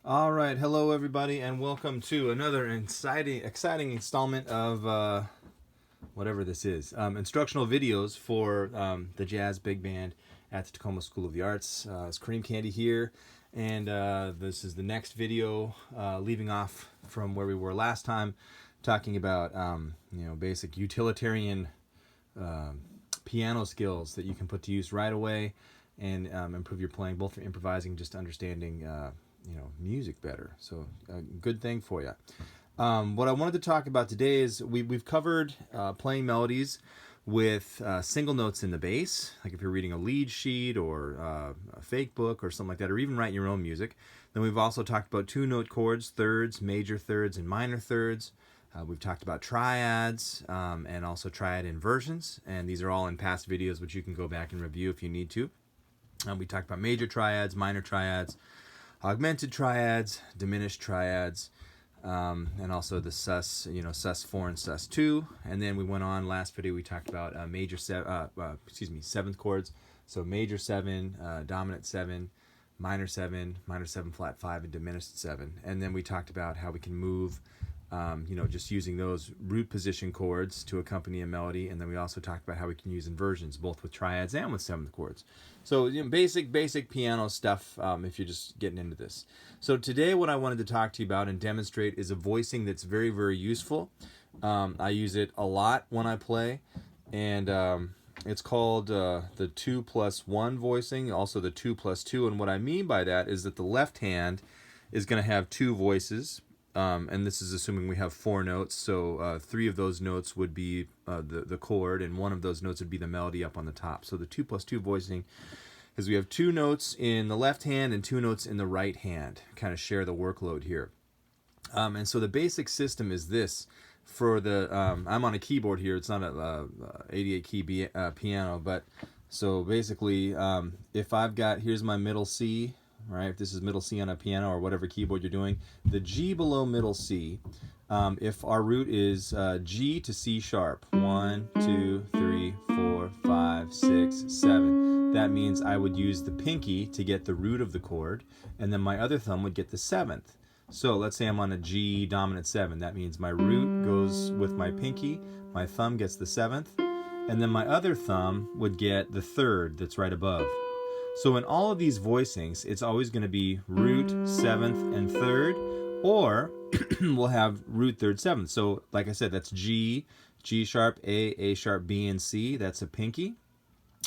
All right, hello everybody, and welcome to another exciting installment of whatever this is. Instructional videos for the jazz big band at the Tacoma School of the Arts. It's Kareem Kandi here, and this is the next video, leaving off from where we were last time, talking about basic utilitarian piano skills that you can put to use right away and improve your playing, both for improvising and just understanding music better. So a good thing for you. What I wanted to talk about today is we've covered playing melodies with single notes in the bass, like if you're reading a lead sheet or a fake book or something like that, or even writing your own music. Then we've also talked about two-note chords, thirds, major thirds, and minor thirds. We've talked about triads and also triad inversions, and these are all in past videos, which you can go back and review if you need to. We talked about major triads, minor triads, augmented triads, diminished triads, and also the sus, sus4 and sus2. And then we went on last video. We talked about seventh chords. So major 7, dominant 7, minor 7 flat 5, and diminished 7. And then we talked about how we can move, just using those root position chords to accompany a melody. And then we also talked about how we can use inversions, both with triads and with seventh chords. So basic piano stuff if you're just getting into this. So today what I wanted to talk to you about and demonstrate is a voicing that's very, very useful. I use it a lot when I play, and it's called the 2+1 voicing, also the 2+2. And what I mean by that is that the left hand is going to have two voices. And this is assuming we have 4 notes, so 3 of those notes would be the chord, and 1 of those notes would be the melody up on the top. So the 2+2 voicing is we have 2 notes in the left hand and 2 notes in the right hand, kind of share the workload here. And so the basic system is this. For the I'm on a keyboard here. It's not a 88 key piano, but so basically if I've got, here's my middle C. Right, if this is middle C on a piano or whatever keyboard you're doing, the G below middle C, if our root is G to C sharp, 1, 2, 3, 4, 5, 6, 7, that means I would use the pinky to get the root of the chord, and then my other thumb would get the 7th. So let's say I'm on a G dominant 7. That means my root goes with my pinky, my thumb gets the 7th, and then my other thumb would get the 3rd that's right above. So in all of these voicings, it's always going to be root, 7th, and 3rd, or we'll have root, 3rd, 7th. So like I said, that's G, G sharp, A sharp, B, and C. That's a pinky.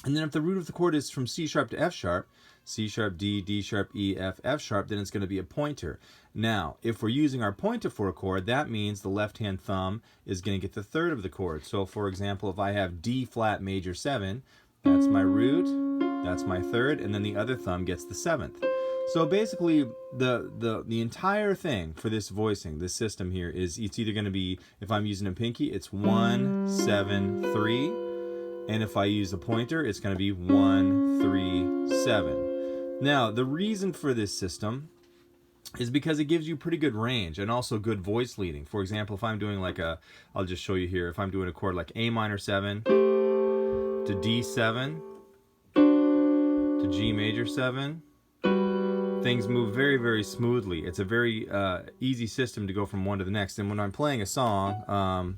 And then if the root of the chord is from C sharp to F sharp, C sharp, D, D sharp, E, F, F sharp, then it's going to be a pointer. Now, if we're using our pointer for a chord, that means the left-hand thumb is going to get the 3rd of the chord. So for example, if I have D flat major 7, that's my root, that's my 3rd, and then the other thumb gets the 7th. So basically, the entire thing for this voicing, this system here, is it's either going to be, if I'm using a pinky, it's 1, 7, 3, and if I use a pointer, it's going to be 1, 3, 7. Now, the reason for this system is because it gives you pretty good range and also good voice leading. For example, if I'm doing like I'll just show you here, if I'm doing a chord like A minor 7 to D7 to G major 7, things move very, very smoothly. It's a very easy system to go from one to the next. And when I'm playing a song,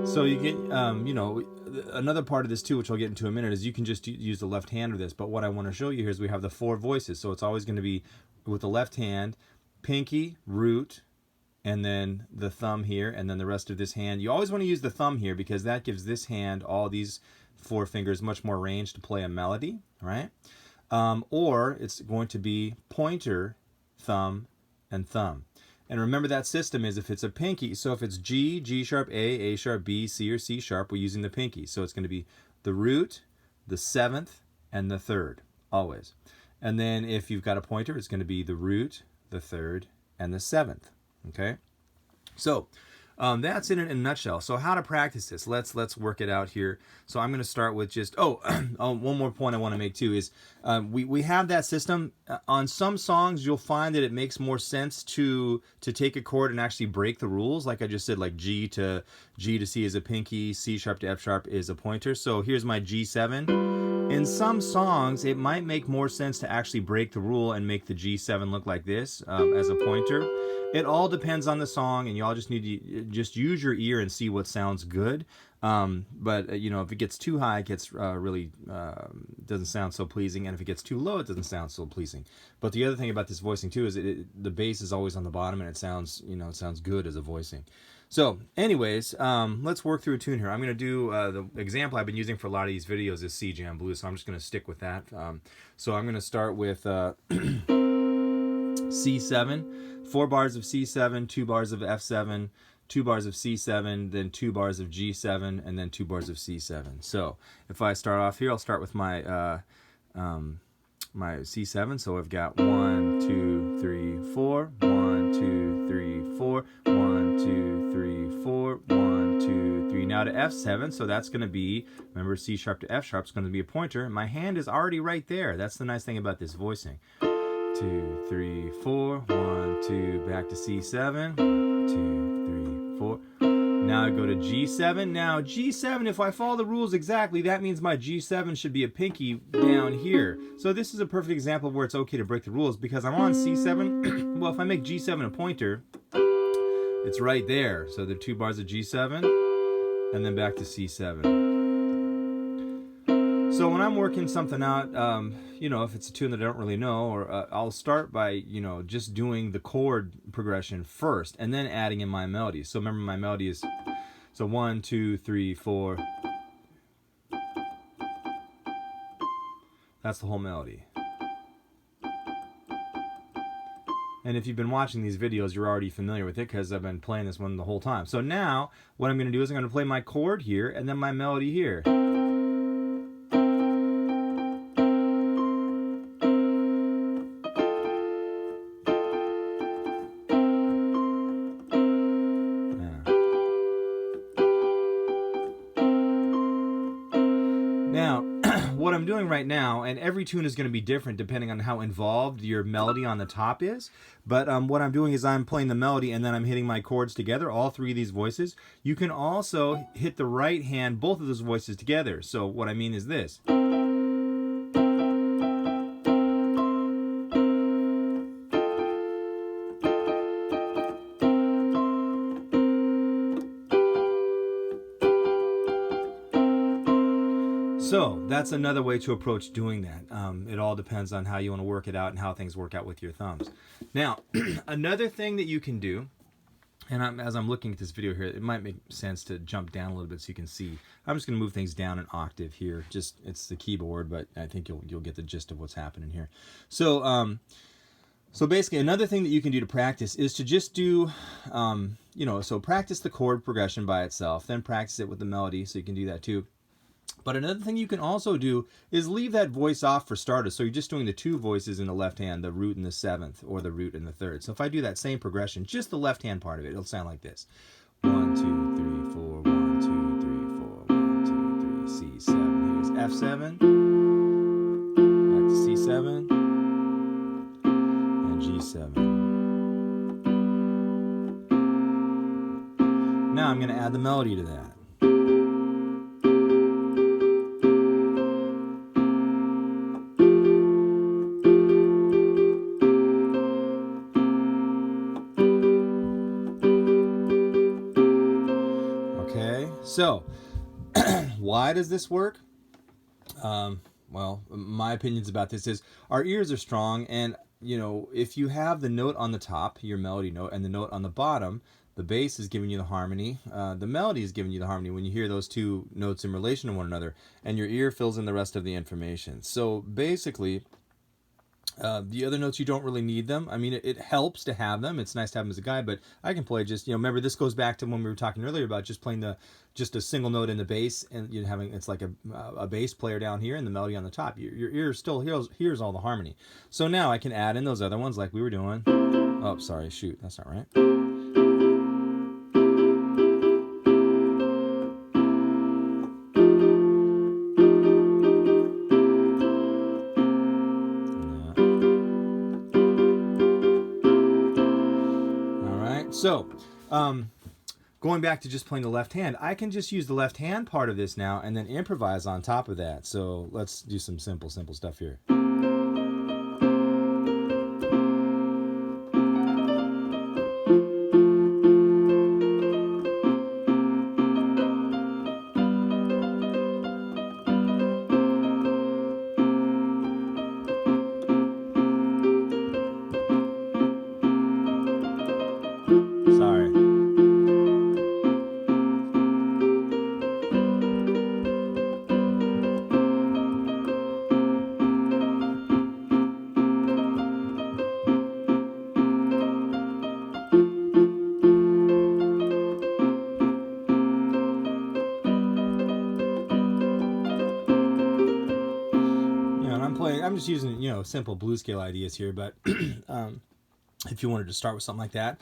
so you get, another part of this too, which I'll get into in a minute, is you can just use the left hand of this. But what I want to show you here is we have the 4 voices. So it's always going to be with the left hand, pinky, root, and then the thumb here, and then the rest of this hand. You always want to use the thumb here because that gives this hand, all these 4 fingers, much more range to play a melody, right? Or it's going to be pointer, thumb, and thumb. And remember that system is if it's a pinky, so if it's G, G sharp, A sharp, B, C, or C sharp, we're using the pinky. So it's going to be the root, the 7th, and the 3rd, always. And then if you've got a pointer, it's going to be the root, the 3rd, and the 7th, okay? So That's it in a nutshell. So how to practice this? Let's work it out here. So I'm going to start with just one more point I want to make too is we have that system. On some songs you'll find that it makes more sense to take a chord and actually break the rules, like I just said, like G to C is a pinky, C sharp to F sharp is a pointer. So here's my G7. In some songs it might make more sense to actually break the rule and make the G7 look like this as a pointer. It all depends on the song, and you all just need to just use your ear and see what sounds good. But you know, if it gets too high, it gets really doesn't sound so pleasing, and if it gets too low, it doesn't sound so pleasing. But the other thing about this voicing too is the bass is always on the bottom, and it sounds, you know, it sounds good as a voicing. So, anyways, let's work through a tune here. I'm going to do the example I've been using for a lot of these videos is C jam blues, so I'm just going to stick with that. So I'm going to start with C7, 4 bars of C7, 2 bars of F7, 2 bars of C7, then 2 bars of G7, and then 2 bars of C7. So if I start off here, I'll start with my my C7. So I've got 1, 2, 3, 4, 1, 2, 3, 4, 1, 2, 3, 4, 1, 2, 3. Now to F7, so that's going to be, remember C sharp to F sharp is going to be a pointer. My hand is already right there. That's the nice thing about this voicing. 2, 3, 4, 1, 2, back to C7, 2, 3, 4. Now I go to G7. Now G7, if I follow the rules exactly, that means my G7 should be a pinky down here. So this is a perfect example of where it's okay to break the rules, because I'm on C7. Well, if I make G7 a pointer, it's right there. So the 2 bars of G7, and then back to C7. So when I'm working something out, you know, if it's a tune that I don't really know, or I'll start by, you know, just doing the chord progression first and then adding in my melody. So remember, my melody is, so 1, 2, 3, 4. That's the whole melody. And if you've been watching these videos, you're already familiar with it because I've been playing this one the whole time. So now what I'm going to do is I'm going to play my chord here and then my melody here. Now, what I'm doing right now, and every tune is going to be different depending on how involved your melody on the top is, but what I'm doing is I'm playing the melody and then I'm hitting my chords together, all 3 of these voices. You can also hit the right hand, both of those voices together. So what I mean is this. So that's another way to approach doing that. It all depends on how you want to work it out and how things work out with your thumbs. Now, another thing that you can do, and as I'm looking at this video here, it might make sense to jump down a little bit so you can see. I'm just going to move things down an octave here. Just, it's the keyboard, but I think you'll get the gist of what's happening here. So so basically, another thing that you can do to practice is to just do, you know, so practice the chord progression by itself, then practice it with the melody, so you can do that too. But another thing you can also do is leave that voice off for starters. So you're just doing the 2 voices in the left hand, the root in the 7th, or the root in the 3rd. So if I do that same progression, just the left hand part of it, it'll sound like this. 1, 2, 3, 4, 1, 2, 3, 4, 1, 2, 3, C7. Here's F7, back to C7, and G7. Now I'm going to add the melody to that. So, why does this work? Well, my opinions about this is our ears are strong, and you know, if you have the note on the top, your melody note, and the note on the bottom, the bass is giving you the harmony, the melody is giving you the harmony when you hear those 2 notes in relation to one another, and your ear fills in the rest of the information. So basically, the other notes, you don't really need them. I mean, it helps to have them. It's nice to have them as a guide, but I can play just, you know, remember this goes back to when we were talking earlier about just playing just a single note in the bass, and you're having, it's like a bass player down here and the melody on the top. Your ear still hears all the harmony. So now I can add in those other ones like we were doing. Oh, sorry, shoot, that's not right. All right, so going back to just playing the left hand, I can just use the left hand part of this now and then improvise on top of that. So let's do some simple stuff here. Sorry. I'm just using, simple blues scale ideas here, but if you wanted to start with something like that,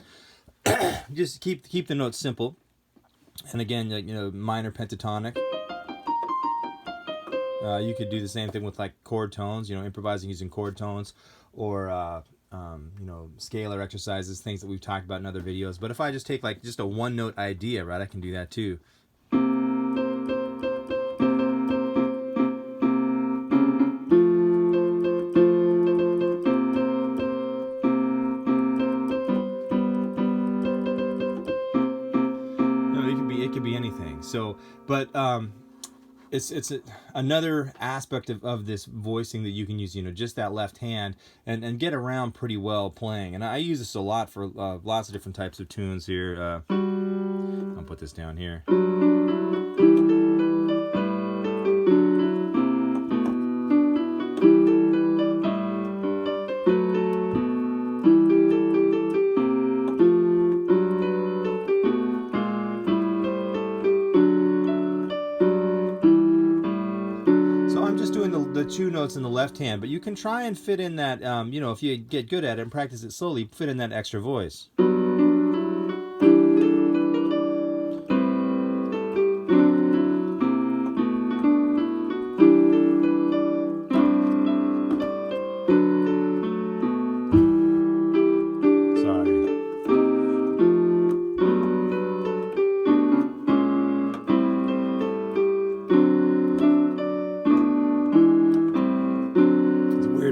just keep the notes simple. And again, minor pentatonic. You could do the same thing with like chord tones, improvising using chord tones, or scalar exercises, things that we've talked about in other videos. But if I just take like just a one note idea, right, I can do that too. It could be anything. So, but it's another aspect of this voicing that you can use, just that left hand and get around pretty well playing. And I use this a lot for lots of different types of tunes here. I'll put this down here. The two notes in the left hand, but you can try and fit in that, if you get good at it and practice it slowly, fit in that extra voice.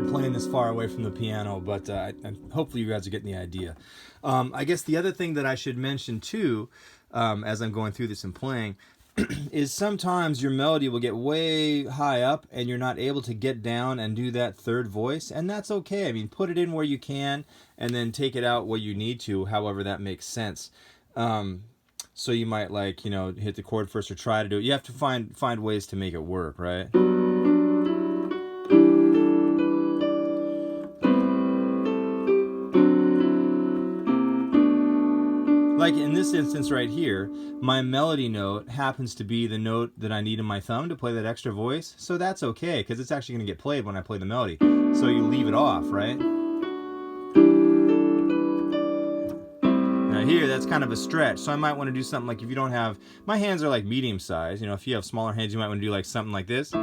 Playing this far away from the piano, but hopefully you guys are getting the idea. I guess the other thing that I should mention too, as I'm going through this and playing, is sometimes your melody will get way high up and you're not able to get down and do that third voice, and that's okay. I mean, put it in where you can and then take it out where you need to, however that makes sense. So you might hit the chord first or try to do it. You have to find ways to make it work, right? Like in this instance right here, my melody note happens to be the note that I need in my thumb to play that extra voice, so that's okay, because it's actually going to get played when I play the melody. So you leave it off, right? Now here, that's kind of a stretch, so I might want to do something like, if you don't have, my hands are like medium size, if you have smaller hands, you might want to do like something like this.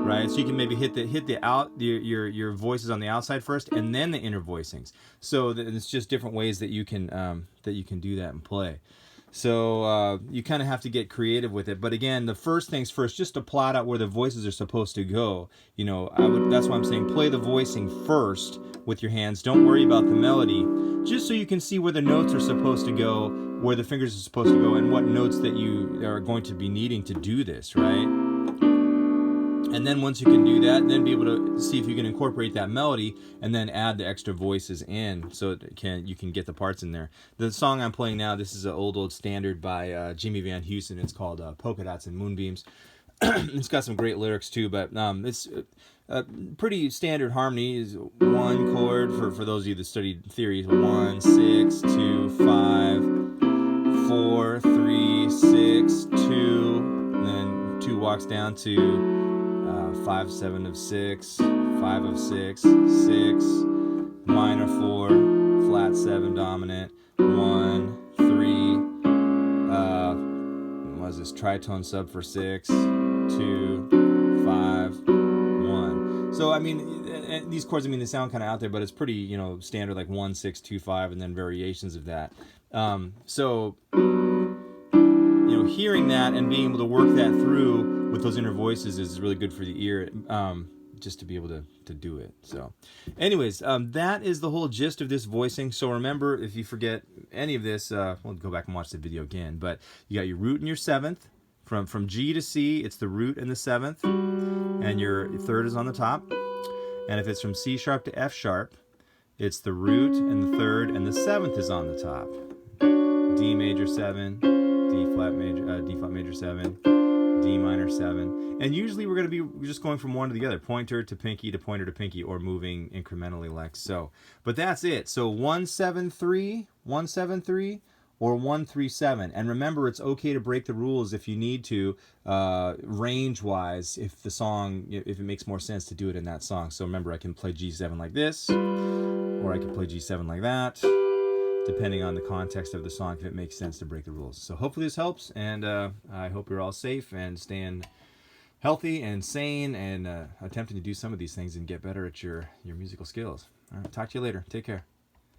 Right, so you can maybe hit your voices on the outside first, and then the inner voicings. So it's just different ways that you can do that and play. So you kind of have to get creative with it. But again, the first things first, just to plot out where the voices are supposed to go. That's why I'm saying play the voicing first with your hands. Don't worry about the melody, just so you can see where the notes are supposed to go, where the fingers are supposed to go, and what notes that you are going to be needing to do this, right? And then once you can do that, then be able to see if you can incorporate that melody and then add the extra voices in, so you can get the parts in there. The song I'm playing now, this is an old standard by Jimmy Van Heusen. It's called Polka Dots and Moonbeams. It's got some great lyrics too, but it's pretty standard harmony. Is one chord for those of you that studied theory. 1, 6, 2, 5, 4, 3, 6, 2, and then 2 walks down to 5, 7 of 6, 5 of 6, 6, minor 4, flat 7 dominant, 1, 3, what is this, tritone sub for 6, 2, 5, So I mean, these chords, I mean, they sound kind of out there, but it's pretty, you know, standard, like 1, 6, 2, 5, and then variations of that. So you know, hearing that and being able to work that through with those inner voices is really good for the ear, just to be able to do it. So anyways, that is the whole gist of this voicing. So remember, if you forget any of this, we'll go back and watch the video again, but you got your root and your seventh. From G to C, it's the root and the seventh, and your third is on the top. And if it's from C sharp to F sharp, it's the root and the third, and the seventh is on the top. D major 7, D flat major 7, D minor 7. And usually we're going to be just going from one to the other, pointer to pinky to pointer to pinky, or moving incrementally like so. But that's it. So 1 7 3, 1 7 3, or 1 3 7. And remember, it's okay to break the rules if you need to, range wise, if the song, if it makes more sense to do it in that song. So remember, I can play G7 like this, or I can play G7 like that, depending on the context of the song, if it makes sense to break the rules. So hopefully this helps, and I hope you're all safe and staying healthy and sane, and attempting to do some of these things and get better at your musical skills. All right, talk to you later. Take care.